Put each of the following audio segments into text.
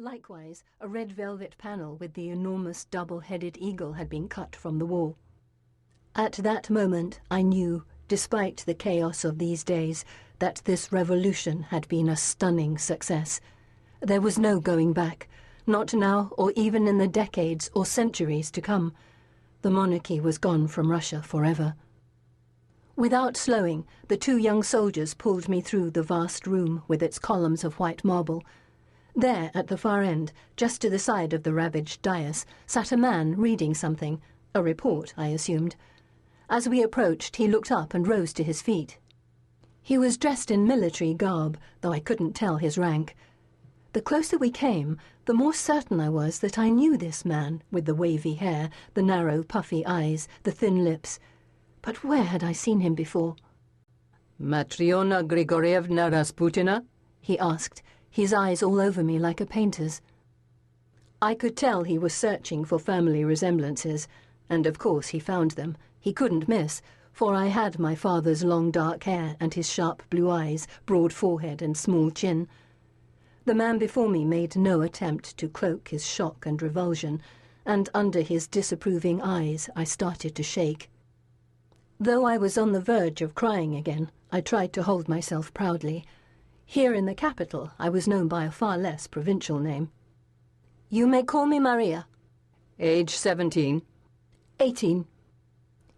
Likewise, a red velvet panel with the enormous double-headed eagle had been cut from the wall. At that moment I knew, despite the chaos of these days, that this revolution had been a stunning success. There was no going back, not now or even in the decades or centuries to come. The monarchy was gone from Russia forever. Without slowing, the two young soldiers pulled me through the vast room with its columns of white marble. There, at the far end, just to the side of the ravaged dais, sat a man reading something, a report, I assumed. As we approached, he looked up and rose to his feet. He was dressed in military garb, though I couldn't tell his rank. The closer we came, the more certain I was that I knew this man, with the wavy hair, the narrow, puffy eyes, the thin lips. But where had I seen him before? "Matriona Grigorievna Rasputina?" he asked, his eyes all over me like a painter's. I could tell he was searching for family resemblances, and of course he found them. He couldn't miss, for I had my father's long dark hair and his sharp blue eyes, broad forehead and small chin. The man before me made no attempt to cloak his shock and revulsion, and under his disapproving eyes I started to shake. Though I was on the verge of crying again, I tried to hold myself proudly. Here in the capital, I was known by a far less provincial name. "You may call me Maria." "Age 17. 18.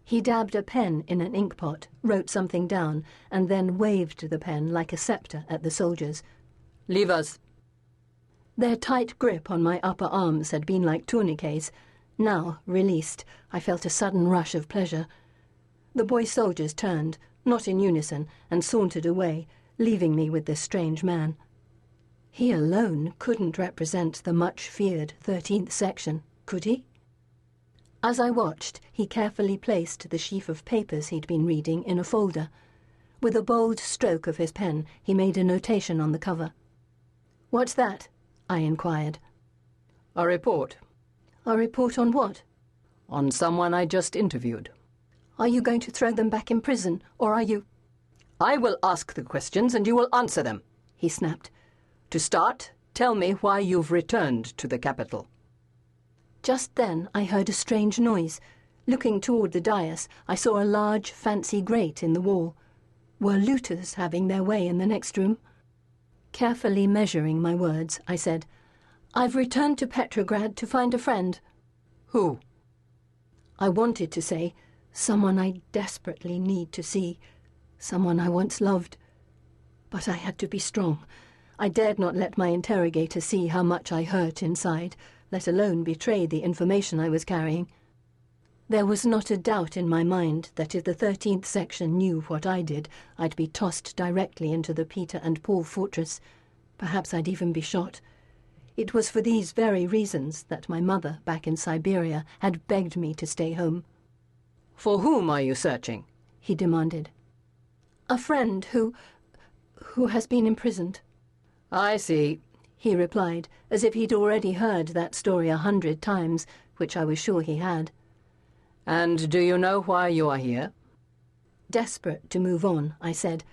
He dabbed a pen in an inkpot, wrote something down, and then waved the pen like a sceptre at the soldiers. "Leave us." Their tight grip on my upper arms had been like tourniquets. Now, released, I felt a sudden rush of pleasure. The boy soldiers turned, not in unison, and sauntered away, leaving me with this strange man. He alone couldn't represent the much-feared 13th section, could he? As I watched, he carefully placed the sheaf of papers he'd been reading in a folder. With a bold stroke of his pen, he made a notation on the cover. "What's that?" I inquired. "A report." "A report on what?" "On someone I just interviewed." "Are you going to throw them back in prison, or are you—" "I will ask the questions and you will answer them," he snapped. "To start, tell me why you've returned to the capital." Just then I heard a strange noise. Looking toward the dais, I saw a large, fancy grate in the wall. Were looters having their way in the next room? Carefully measuring my words, I said, "I've returned to Petrograd to find a friend." "Who?" I wanted to say, "Someone I desperately need to see, someone I once loved." But I had to be strong. I dared not let my interrogator see how much I hurt inside, let alone betray the information I was carrying. There was not a doubt in my mind that if the 13th section knew what I did, I'd be tossed directly into the Peter and Paul fortress. Perhaps I'd even be shot. It was for these very reasons that my mother, back in Siberia, had begged me to stay home. "For whom are you searching?" he demanded. "A friend who has been imprisoned." "I see," he replied, as if he'd already heard that story 100 times, which I was sure he had. "And do you know why you are here?" Desperate to move on, I said,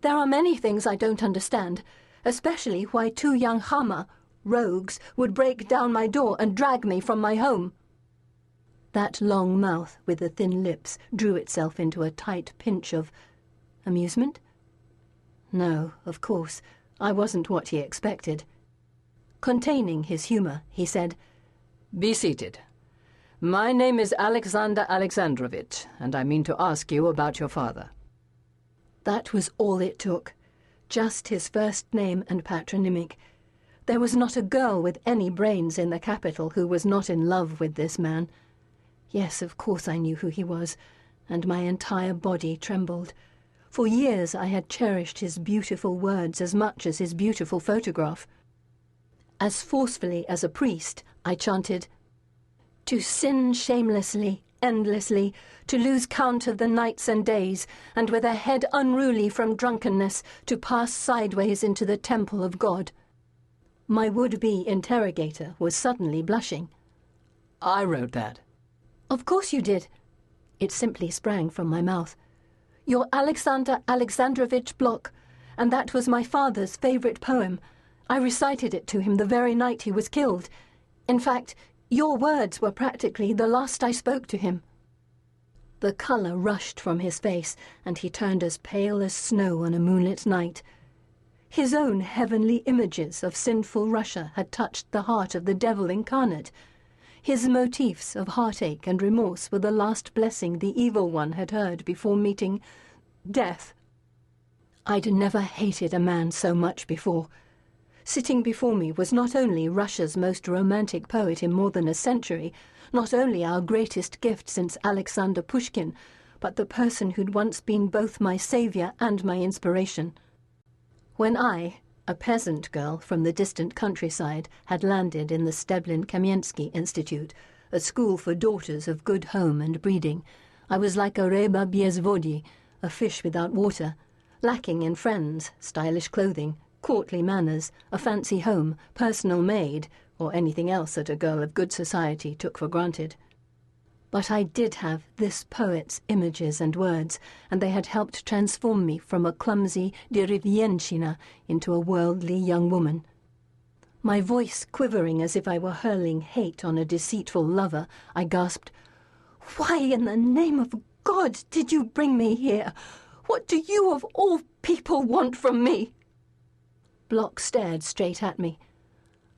"There are many things I don't understand, especially why 2 young Hama, rogues, would break down my door and drag me from my home." That long mouth with the thin lips drew itself into a tight pinch of amusement. No, of course, I wasn't what he expected. Containing his humour, he said, "Be seated. My name is Alexander Alexandrovich, and I mean to ask you about your father." That was all it took. Just his first name and patronymic. There was not a girl with any brains in the capital who was not in love with this man. Yes, of course I knew who he was, and my entire body trembled. For years I had cherished his beautiful words as much as his beautiful photograph. As forcefully as a priest, I chanted, "To sin shamelessly, endlessly, to lose count of the nights and days, and with a head unruly from drunkenness, to pass sideways into the temple of God." My would-be interrogator was suddenly blushing. "I wrote that." "Of course you did." It simply sprang from my mouth. "You're Alexander Alexandrovich Bloch, and that was my father's favourite poem. I recited it to him the very night he was killed. In fact, your words were practically the last I spoke to him." The colour rushed from his face, and he turned as pale as snow on a moonlit night. His own heavenly images of sinful Russia had touched the heart of the devil incarnate. His motifs of heartache and remorse were the last blessing the evil one had heard before meeting death. I'd never hated a man so much before. Sitting before me was not only Russia's most romantic poet in more than a century, not only our greatest gift since Alexander Pushkin, but the person who'd once been both my saviour and my inspiration. When I, a peasant girl from the distant countryside, had landed in the Steblin-Kamiensky Institute, a school for daughters of good home and breeding, I was like a ryba bez vody, a fish without water, lacking in friends, stylish clothing, courtly manners, a fancy home, personal maid, or anything else that a girl of good society took for granted. But I did have this poet's images and words, and they had helped transform me from a clumsy derivienshina into a worldly young woman. My voice quivering as if I were hurling hate on a deceitful lover, I gasped, "Why in the name of God did you bring me here? What do you of all people want from me?" Block stared straight at me.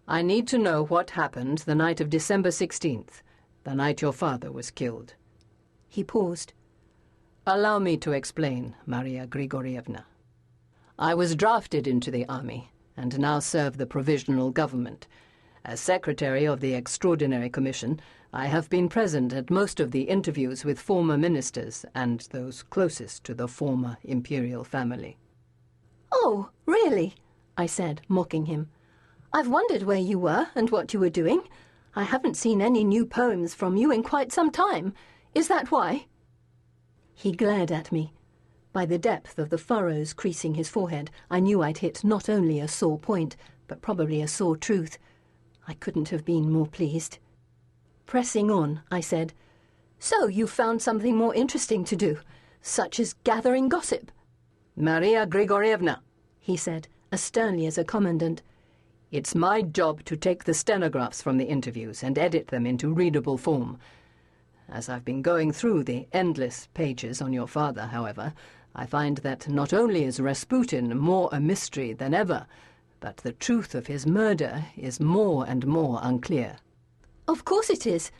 "I need to know what happened the night of December 16th, the night your father was killed." He paused. "Allow me to explain, Maria Grigorievna. I was drafted into the army and now serve the provisional government. As secretary of the Extraordinary Commission, I have been present at most of the interviews with former ministers and those closest to the former imperial family." "Oh, really?" I said, mocking him. "I've wondered where you were and what you were doing. I haven't seen any new poems from you in quite some time. Is that why?" He glared at me. By the depth of the furrows creasing his forehead, I knew I'd hit not only a sore point, but probably a sore truth. I couldn't have been more pleased. Pressing on, I said, "So you've found something more interesting to do, such as gathering gossip?" "Maria Grigorievna," he said, as sternly as a commandant, "it's my job to take the stenographs from the interviews and edit them into readable form. As I've been going through the endless pages on your father, however, I find that not only is Rasputin more a mystery than ever, but the truth of his murder is more and more unclear." "Of course it is.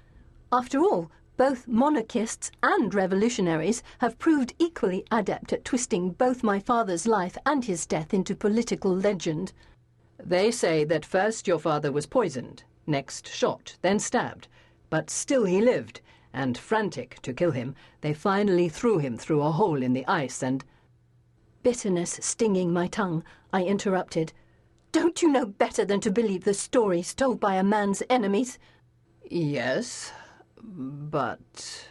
After all, both monarchists and revolutionaries have proved equally adept at twisting both my father's life and his death into political legend." "They say that first your father was poisoned, next shot, then stabbed, but still he lived, and frantic to kill him, they finally threw him through a hole in the ice and—" Bitterness stinging my tongue, I interrupted. "Don't you know better than to believe the stories told by a man's enemies?" "Yes, but—"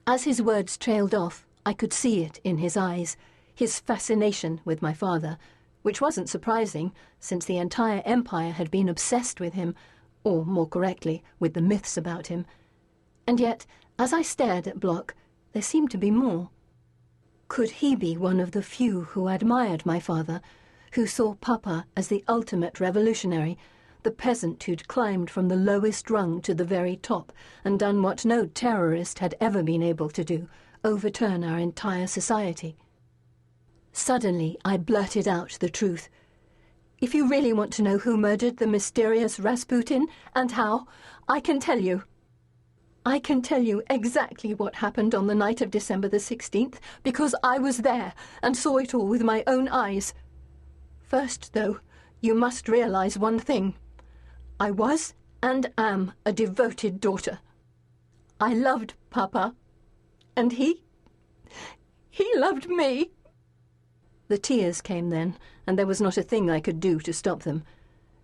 As his words trailed off, I could see it in his eyes, his fascination with my father, which wasn't surprising, since the entire empire had been obsessed with him, or more correctly, with the myths about him. And yet, as I stared at Block, there seemed to be more. Could he be one of the few who admired my father, who saw Papa as the ultimate revolutionary, the peasant who'd climbed from the lowest rung to the very top and done what no terrorist had ever been able to do, overturn our entire society? Suddenly, I blurted out the truth. "If you really want to know who murdered the mysterious Rasputin, and how, I can tell you. I can tell you exactly what happened on the night of December the 16th, because I was there and saw it all with my own eyes. First, though, you must realize one thing. I was and am a devoted daughter. I loved Papa, and he loved me." The tears came then, and there was not a thing I could do to stop them.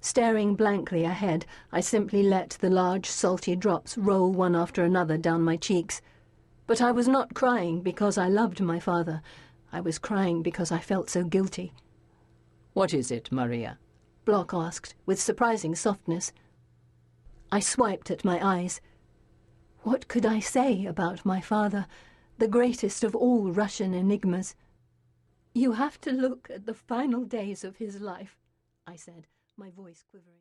Staring blankly ahead, I simply let the large, salty drops roll one after another down my cheeks. But I was not crying because I loved my father. I was crying because I felt so guilty. "What is it, Maria?" Block asked, with surprising softness. I swiped at my eyes. What could I say about my father, the greatest of all Russian enigmas? "You have to look at the final days of his life," I said, my voice quivering.